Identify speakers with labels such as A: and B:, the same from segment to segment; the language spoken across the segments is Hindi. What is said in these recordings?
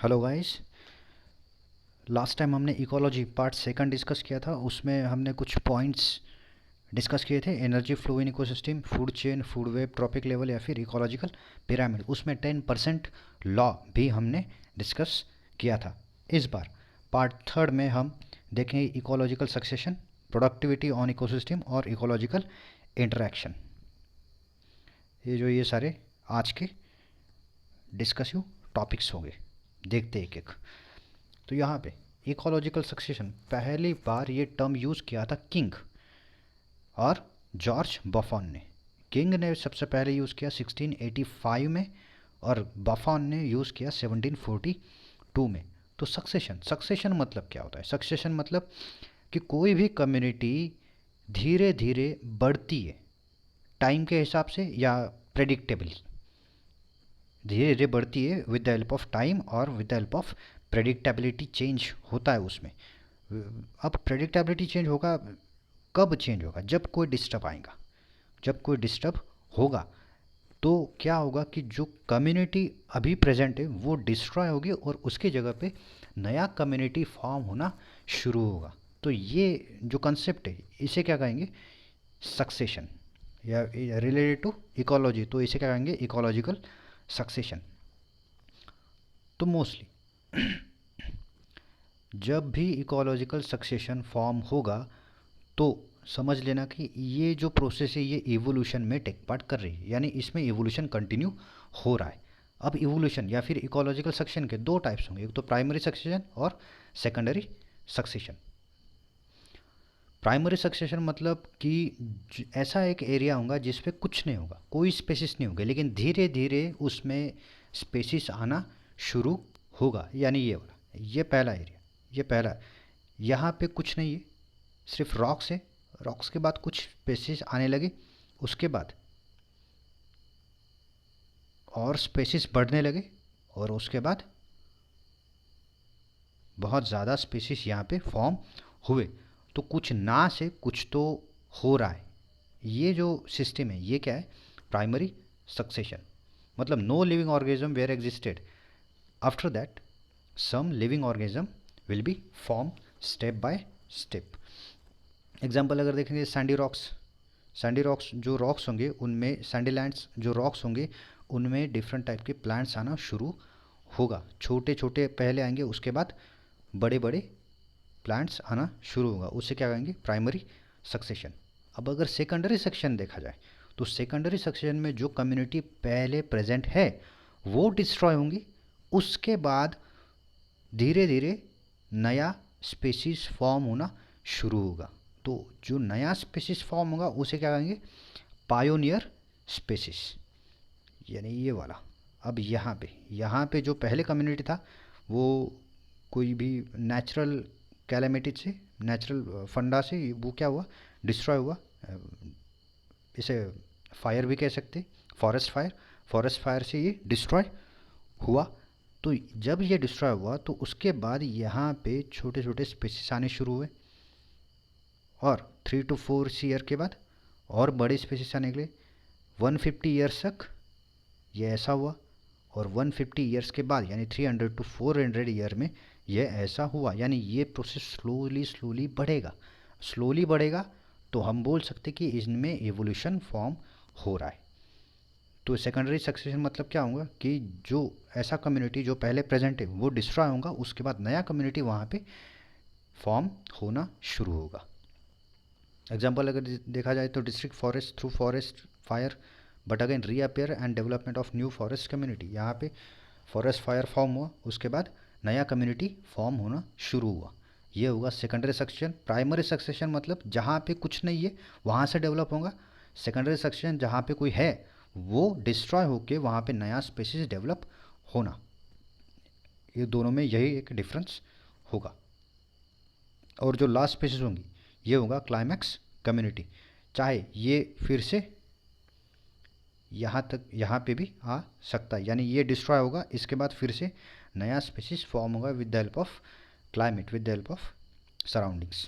A: Hello guys. लास्ट टाइम हमने इकोलॉजी पार्ट सेकंड डिस्कस किया था। उसमें हमने कुछ पॉइंट्स डिस्कस किए थे। Energy flow in ecosystem, food chain, food web, trophic level या फिर इकोलॉजिकल पिरामिड। उसमें 10% लॉ भी हमने डिस्कस किया था। इस बार पार्ट थर्ड में हम देखेंगे ecological succession, productivity on ecosystem और इकोलॉजिकल इंटरेक्शन। ये सारे आज के डिस्कसिव टॉपिक्स होंगे। देखते एक एक। तो यहाँ पे इकोलॉजिकल सक्सेशन पहली बार ये टर्म यूज़ किया था किंग और जॉर्ज बफॉन ने। किंग ने सबसे पहले यूज़ किया 1685 में और बफॉन ने यूज़ किया 1742 में। तो सक्सेशन सक्सेशन मतलब क्या होता है? सक्सेशन मतलब कि कोई भी कम्युनिटी धीरे धीरे बढ़ती है टाइम के हिसाब से या प्रेडिक्टेबली धीरे धीरे बढ़ती है with the help of time और with the help of predictability change होता है उसमें। अब प्रेडिक्टेबिलिटी चेंज होगा कब? चेंज होगा जब कोई डिस्टर्ब आएगा। जब कोई डिस्टर्ब होगा तो क्या होगा कि जो कम्युनिटी अभी प्रेजेंट है वो डिस्ट्रॉय होगी और उसकी जगह पे नया कम्युनिटी फॉर्म होना शुरू होगा। तो ये जो कंसेप्ट है इसे क्या कहेंगे? सक्सेशन या रिलेटेड टू इकोलॉजी, तो इसे क्या कहेंगे? Ecological succession. तो मोस्टली जब भी इकोलॉजिकल सक्सेशन फॉर्म होगा तो समझ लेना कि ये जो प्रोसेस है ये इवोल्यूशन में टेक पार्ट कर रही है, यानी इसमें इवोल्यूशन कंटिन्यू हो रहा है। अब इवोल्यूशन या फिर इकोलॉजिकल सक्सेशन के दो टाइप्स होंगे, एक तो प्राइमरी सक्सेशन और सेकेंडरी सक्सेशन। प्राइमरी सक्सेशन मतलब कि ऐसा एक एरिया होगा जिस पे कुछ नहीं होगा, कोई स्पेसिस नहीं होगा, लेकिन धीरे धीरे उसमें स्पेसिस आना शुरू होगा, यानी ये वाला, ये पहला एरिया, ये पहला। यहाँ पे कुछ नहीं है, सिर्फ रॉक्स है। रॉक्स के बाद कुछ स्पेसिस आने लगे, उसके बाद और स्पेसिस बढ़ने लगे और उसके बाद बहुत ज़्यादा स्पेसिस यहाँ पे फॉर्म हुए। तो कुछ ना से कुछ तो हो रहा है। ये जो सिस्टम है ये क्या है? Primary succession. मतलब no living organism were existed, after that some living organism will be form step by step. Example अगर देखेंगे सैंडी रॉक्स, सैंडी रॉक्स जो रॉक्स होंगे उनमें, सैंडी लैंड्स जो रॉक्स होंगे उनमें डिफरेंट टाइप के प्लांट्स आना शुरू होगा। छोटे छोटे पहले आएंगे, उसके बाद बड़े बड़े प्लांट्स आना शुरू होगा। उससे क्या कहेंगे? Primary succession. अब अगर सेकेंडरी सेक्शन देखा जाए तो सेकेंडरी सेक्शन में जो कम्युनिटी पहले प्रेजेंट है वो डिस्ट्रॉय होंगी, उसके बाद धीरे धीरे नया स्पेसीज फॉर्म होना शुरू होगा। तो जो नया स्पेसीज फॉर्म होगा उसे क्या कहेंगे? पायोनियर स्पेसीज, यानी ये वाला। अब यहाँ पे जो पहले कम्युनिटी था वो कोई भी नेचुरल कैलेमिटी से, नेचुरल फंडा से वो क्या हुआ? डिस्ट्रॉय हुआ। इसे फायर भी कह सकते, फॉरेस्ट फायर। फॉरेस्ट फायर से ये डिस्ट्रॉय हुआ। तो जब ये डिस्ट्रॉय हुआ तो उसके बाद यहाँ पे छोटे छोटे स्पीसीज आने शुरू हुए और 3 to 4 ईयर के बाद और बड़े स्पीसीज आने के लिए 150 ईयर्स तक ये ऐसा हुआ। और 150 ईयर्स के बाद यानी 300 to 400 ईयर में ये ऐसा हुआ। यानी ये प्रोसेस स्लोली स्लोली बढ़ेगा, स्लोली बढ़ेगा। तो हम बोल सकते कि इनमें एवोल्यूशन फॉर्म हो रहा है। तो सेकेंडरी सक्सेशन मतलब क्या होगा कि जो ऐसा कम्युनिटी जो पहले प्रेजेंट है वो डिस्ट्रॉय होगा, उसके बाद नया कम्युनिटी वहाँ पे फॉर्म होना शुरू होगा। एग्जाम्पल अगर देखा जाए तो district forest through forest fire but again reappear and development of new forest community. यहाँ पे फॉरेस्ट फायर फॉर्म हुआ, उसके बाद नया कम्युनिटी फॉर्म होना शुरू हुआ। ये होगा सेकेंडरी सक्सेशन। प्राइमरी सक्सेशन मतलब जहाँ पे कुछ नहीं है वहाँ से डेवलप होगा। सेकेंडरी सक्सेशन जहाँ पे कोई है वो डिस्ट्रॉय होके वहाँ पे नया स्पेसीज डेवलप होना। ये दोनों में यही एक डिफरेंस होगा। और जो लास्ट स्पेसीज होंगी ये होगा क्लाइमैक्स कम्युनिटी। चाहे ये फिर से यहाँ तक, यहाँ पे भी आ सकता है, यानी ये डिस्ट्रॉय होगा, इसके बाद फिर से नया स्पेसीज फॉर्म होगा with the help of climate, with the help of surroundings.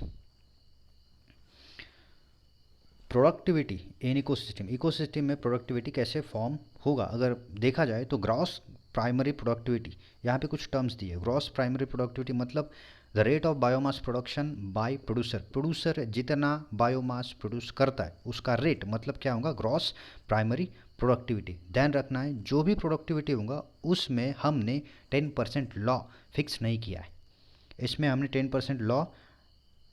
A: Productivity in ecosystem, ecosystem में प्रोडक्टिविटी कैसे फॉर्म होगा? अगर देखा जाए तो ग्रॉस प्राइमरी प्रोडक्टिविटी, यहाँ पे कुछ टर्म्स दिए। ग्रॉस प्राइमरी प्रोडक्टिविटी मतलब the rate of biomass production by producer, producer जितना बायोमास प्रोड्यूस करता है उसका रेट मतलब क्या होगा, ग्रॉस प्राइमरी प्रोडक्टिविटी। ध्यान रखना है जो भी प्रोडक्टिविटी होगा उसमें हमने 10% लॉ फिक्स नहीं किया है, इसमें हमने 10% लॉ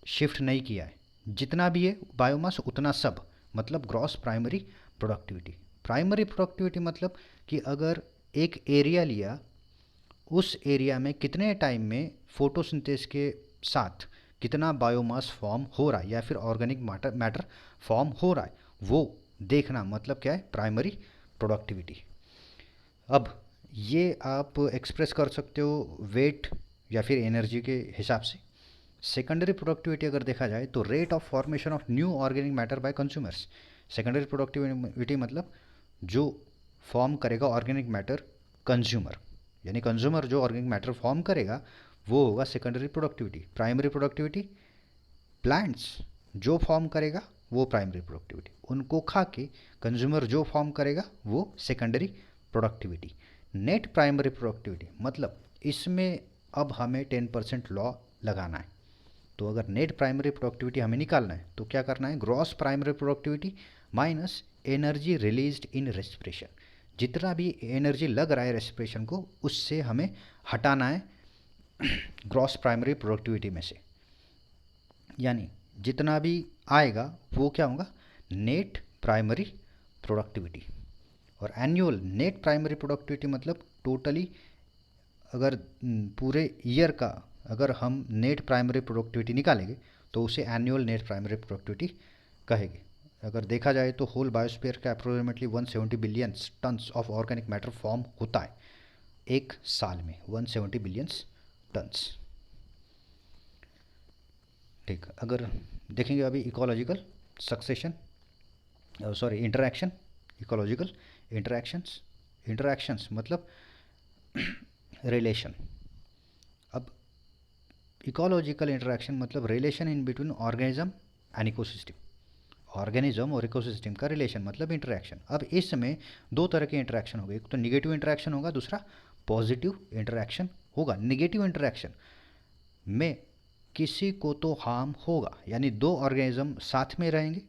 A: शिफ्ट नहीं किया है, जितना भी है बायोमास उतना सब, मतलब gross primary productivity. Primary productivity मतलब कि अगर एक एरिया लिया, उस एरिया में कितने टाइम में फोटोसिंथेसिस के साथ कितना बायोमास फॉर्म हो रहा है या फिर ऑर्गेनिक मैटर फॉर्म हो रहा है, वो देखना मतलब क्या है, प्राइमरी प्रोडक्टिविटी। अब ये आप एक्सप्रेस कर सकते हो वेट या फिर एनर्जी के हिसाब से। सेकेंडरी प्रोडक्टिविटी अगर देखा जाए तो rate of formation of new organic matter bye consumers. Secondary productivity मतलब जो फॉर्म करेगा ऑर्गेनिक मैटर कंज्यूमर, यानी कंज्यूमर जो ऑर्गेनिक मैटर फॉर्म करेगा वो होगा secondary productivity. Primary productivity plants जो फॉर्म करेगा वो प्राइमरी प्रोडक्टिविटी, उनको खा के कंज्यूमर जो फॉर्म करेगा वो secondary productivity. Net primary productivity मतलब इसमें अब हमें 10% लॉ लगाना है। तो अगर नेट प्राइमरी प्रोडक्टिविटी हमें निकालना है तो क्या करना है, gross primary productivity minus energy released in respiration, जितना भी एनर्जी लग रहा है रेस्पिरेशन को उससे हमें हटाना है ग्रॉस प्राइमरी प्रोडक्टिविटी में से, यानी जितना भी आएगा वो क्या होगा, नेट प्राइमरी प्रोडक्टिविटी। और एनुअल नेट प्राइमरी प्रोडक्टिविटी मतलब टोटली अगर पूरे ईयर का अगर हम नेट प्राइमरी प्रोडक्टिविटी निकालेंगे तो उसे एनुअल नेट प्राइमरी प्रोडक्टिविटी कहेंगे। अगर देखा जाए तो होल बायोस्फीयर का approximately 170 billion tons of organic matter form होता है एक साल में, 170 बिलियन टन्स। ठीक, अगर देखेंगे अभी ecological succession, sorry interaction, ecological interactions मतलब रिलेशन। अब इकोलॉजिकल इंटरैक्शन मतलब relation in between organism and ecosystem, organism और इकोसिस्टम का रिलेशन मतलब इंटरैक्शन। अब इसमें दो तरह के इंटरैक्शन होंगे, एक तो निगेटिव इंटरैक्शन होगा, दूसरा पॉजिटिव इंटरैक्शन होगा। निगेटिव इंटरैक्शन में किसी को तो हार्म होगा, यानी दो ऑर्गेनिज्म साथ में रहेंगे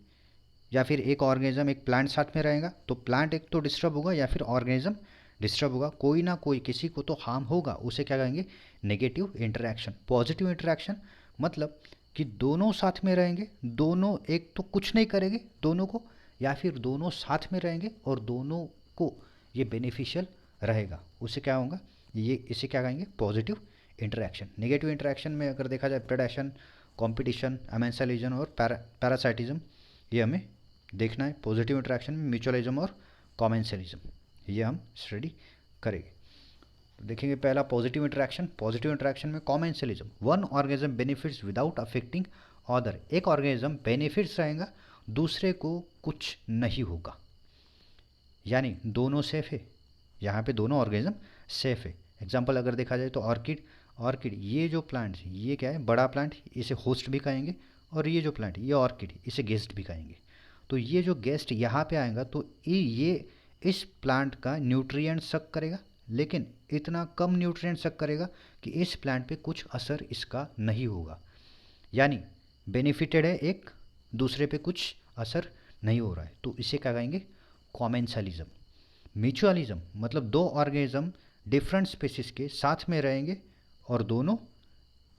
A: या फिर एक ऑर्गेनिज्म एक प्लांट साथ में रहेगा तो प्लांट एक तो डिस्टर्ब होगा या फिर ऑर्गेनिज्म डिस्टर्ब होगा, कोई ना कोई किसी को तो हार्म होगा, उसे क्या कहेंगे, नेगेटिव इंटरैक्शन। पॉजिटिव इंटरैक्शन मतलब कि दोनों साथ में रहेंगे, दोनों एक तो कुछ नहीं करेंगे दोनों को, या फिर दोनों साथ में रहेंगे और दोनों को ये बेनिफिशियल रहेगा, उसे क्या होगा, ये इसे क्या कहेंगे, पॉजिटिव इंटरैक्शन। नेगेटिव इंटरैक्शन में अगर देखा जाए प्रेडेशन, कंपटीशन, अमेंसलिजन और पैरासाइटिज्म, ये हमें देखना है। पॉजिटिव इंटरैक्शन में म्यूचुअलिज्म और कॉमेंसलिज्म, ये हम स्टडी करेंगे। तो देखेंगे पहला पॉजिटिव इंटरैक्शन। पॉजिटिव इंटरैक्शन में commensalism, one organism benefits without affecting other, एक ऑर्गेनिज्म बेनिफिट्स रहेगा दूसरे को कुछ नहीं होगा, यानी दोनों सेफ है, यहाँ पे दोनों ऑर्गेनिज्म सेफ है। एग्जाम्पल अगर देखा जाए तो ऑर्किड ये जो प्लांट है ये क्या है, बड़ा प्लांट, इसे होस्ट भी कहेंगे, और ये जो प्लांट ये ऑर्किड इसे गेस्ट भी कहेंगे। तो ये जो गेस्ट यहाँ पे आएगा तो ये इस प्लांट का न्यूट्रिएंट सक करेगा, लेकिन इतना कम न्यूट्रिएंट सक करेगा कि इस प्लांट पे कुछ असर इसका नहीं होगा, यानी बेनिफिटेड है एक, दूसरे पे कुछ असर नहीं हो रहा है, तो इसे क्या कहेंगे, कॉमेंसलिज्म। म्यूचुअलिज्म मतलब दो ऑर्गेनिज्म डिफरेंट स्पीसीज के साथ में रहेंगे और दोनों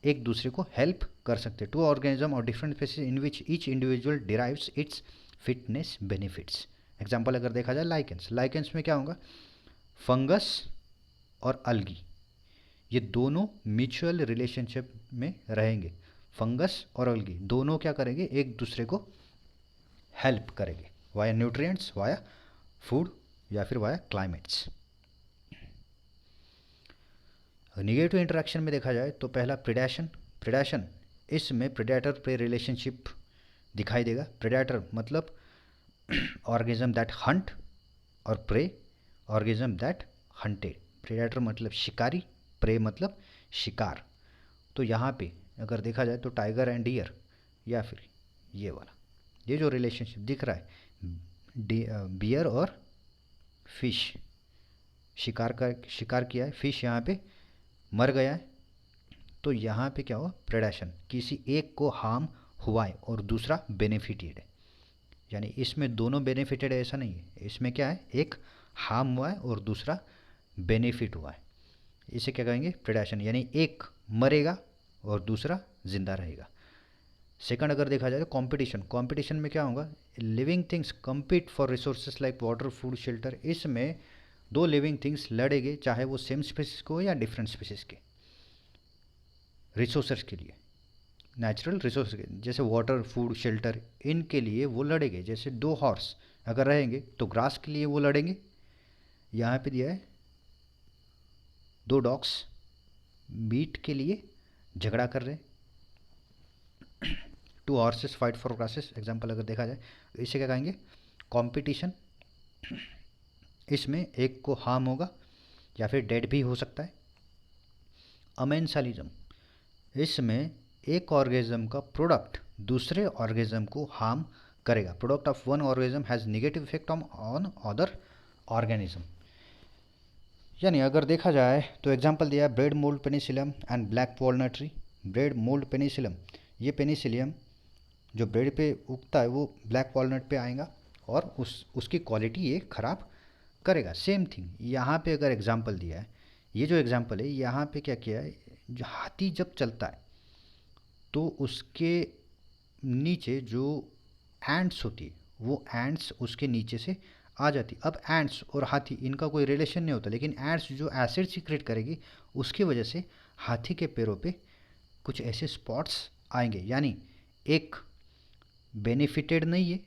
A: एक दूसरे को हेल्प कर सकते हैं। टू ऑर्गेनिज्म और different species in which each individual derives it's fitness benefits. Example अगर देखा जाए लाइकेंस, लाइकेंस में क्या होगा, फंगस और अलगी, ये दोनों म्यूचुअल रिलेशनशिप में रहेंगे। फंगस और अलगी दोनों क्या करेंगे, एक दूसरे को हेल्प करेंगे वाया न्यूट्रिएंट्स, वाया फूड या फिर वाया क्लाइमेट्स। निगेटिव इंटरेक्शन में देखा जाए तो पहला प्रेडेशन, प्रेडेशन इसमें प्रेडेटर प्रे रिलेशनशिप दिखाई देगा। प्रेडेटर मतलब ऑर्गेनिज्म दैट हंट और prey organism that hunted. Predator मतलब शिकारी, प्रे मतलब शिकार। तो यहाँ पे अगर देखा जाए तो टाइगर एंड डियर या फिर ये वाला, ये जो रिलेशनशिप दिख रहा है बियर और फिश, शिकार किया है, फिश यहाँ पे मर गया है, तो यहाँ पे क्या हुआ, प्रेडेशन, किसी एक को हार्म हुआ है और दूसरा बेनिफिटेड है। यानी इसमें दोनों बेनिफिटेड है ऐसा नहीं है, इसमें क्या है, एक हार्म हुआ है और दूसरा बेनिफिट हुआ है। इसे क्या कहेंगे, प्रेडेशन, यानी एक मरेगा और दूसरा जिंदा रहेगा। सेकंड अगर देखा जाए तो कंपटीशन, कंपटीशन में क्या होगा, living things compete for resources like water, food, shelter. इसमें दो लिविंग थिंग्स लड़ेंगे, चाहे वो सेम स्पीसीज को या डिफरेंट स्पीसीज के रिसोर्सेज के लिए, नेचुरल रिसोर्स के, जैसे वाटर, फूड, शेल्टर, इनके लिए वो लड़ेंगे। जैसे दो हॉर्स अगर रहेंगे तो ग्रास के लिए वो लड़ेंगे। यहाँ पे दिया है दो डॉग्स मीट के लिए झगड़ा कर रहे हैं, two horses fight for grasses, example अगर देखा जाए, इसे क्या कहेंगे, कंपटीशन। इसमें एक को हार्म होगा या फिर डेड भी हो सकता है। अमेंसालिज्म, इसमें एक ऑर्गेनिज्म का प्रोडक्ट दूसरे ऑर्गेनिज्म को हार्म करेगा। Product of one organism has negative effect on other organism. यानी अगर देखा जाए तो एग्जांपल दिया है bread mould Penicillium and black walnut tree. Bread mould Penicillium, ये पेनिसिलियम जो ब्रेड पे उगता है वो ब्लैक वॉलनट पे आएगा और उसकी क्वालिटी ये ख़राब करेगा। सेम थिंग यहाँ पे अगर एग्जांपल दिया है, ये जो एग्जांपल है यहाँ पे क्या किया है, जो हाथी जब चलता है तो उसके नीचे जो एंट्स होती है वो एंट्स उसके नीचे से आ जाती। अब एंट्स और हाथी इनका कोई रिलेशन नहीं होता, लेकिन एंट्स जो एसिड सीक्रेट करेगी उसकी वजह से हाथी के पैरों पे कुछ ऐसे स्पॉट्स आएंगे। यानी एक बेनिफिटेड नहीं है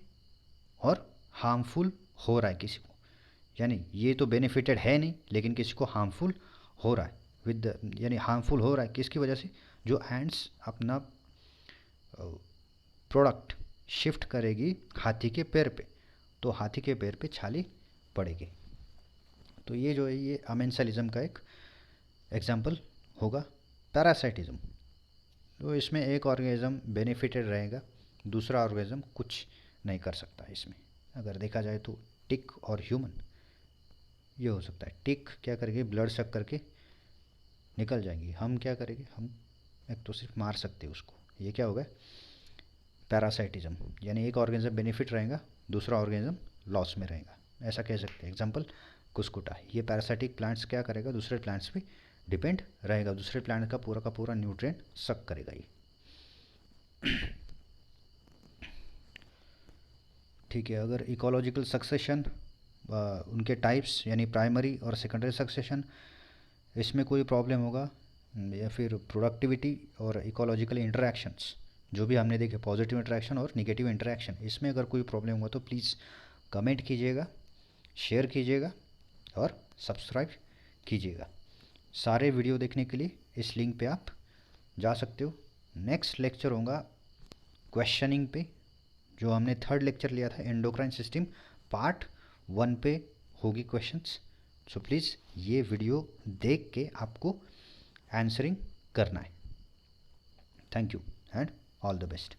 A: और हार्मफुल हो रहा है किसी को। यानी ये तो बेनिफिटेड है नहीं लेकिन किसी को हार्मफुल हो रहा है विद, यानी हार्मफुल हो रहा है किसकी वजह से, जो एंट्स अपना प्रोडक्ट शिफ्ट करेगी हाथी के पैर पे, तो हाथी के पैर पे छाली पड़ेगी। तो ये जो है ये अमेंसलिज्म का एक एग्जांपल होगा। पैरासाइटिज्म, तो इसमें एक ऑर्गेनिज्म बेनिफिटेड रहेगा, दूसरा ऑर्गेनिज्म कुछ नहीं कर सकता। इसमें अगर देखा जाए तो टिक और ह्यूमन ये हो सकता है। टिक क्या करेगी, ब्लड सक करके निकल जाएंगी, हम क्या करेंगे, हम एक तो सिर्फ मार सकते हैं उसको। ये क्या होगा, पैरासाइटिज्म, यानी एक ऑर्गेनिज्म बेनिफिट रहेगा, दूसरा ऑर्गेनिज्म लॉस में रहेगा, ऐसा कह सकते हैं। एग्जांपल कुस्कुटा, ये पैरासाइटिक प्लांट्स क्या करेगा, दूसरे प्लांट्स पे डिपेंड रहेगा, दूसरे प्लांट का पूरा न्यूट्रिएंट सक करेगा ये। ठीक है, अगर इकोलॉजिकल सक्सेशन, उनके टाइप्स यानी प्राइमरी और सेकेंडरी सक्सेशन, इसमें कोई प्रॉब्लम होगा, या फिर प्रोडक्टिविटी और इकोलॉजिकल इंटरेक्शंस जो भी हमने देखे, पॉजिटिव इंटरेक्शन और नेगेटिव इंटरेक्शन, इसमें अगर कोई प्रॉब्लम हो तो प्लीज़ कमेंट कीजिएगा, शेयर कीजिएगा और सब्सक्राइब कीजिएगा। सारे वीडियो देखने के लिए इस लिंक पे आप जा सकते हो। नेक्स्ट लेक्चर होगा क्वेश्चनिंग पे, जो हमने थर्ड लेक्चर लिया था एंडोक्राइन सिस्टम पार्ट 1 पे होगी क्वेश्चंस। सो प्लीज़ ये वीडियो देख के आपको आंसरिंग करना है। Thank you and all the best.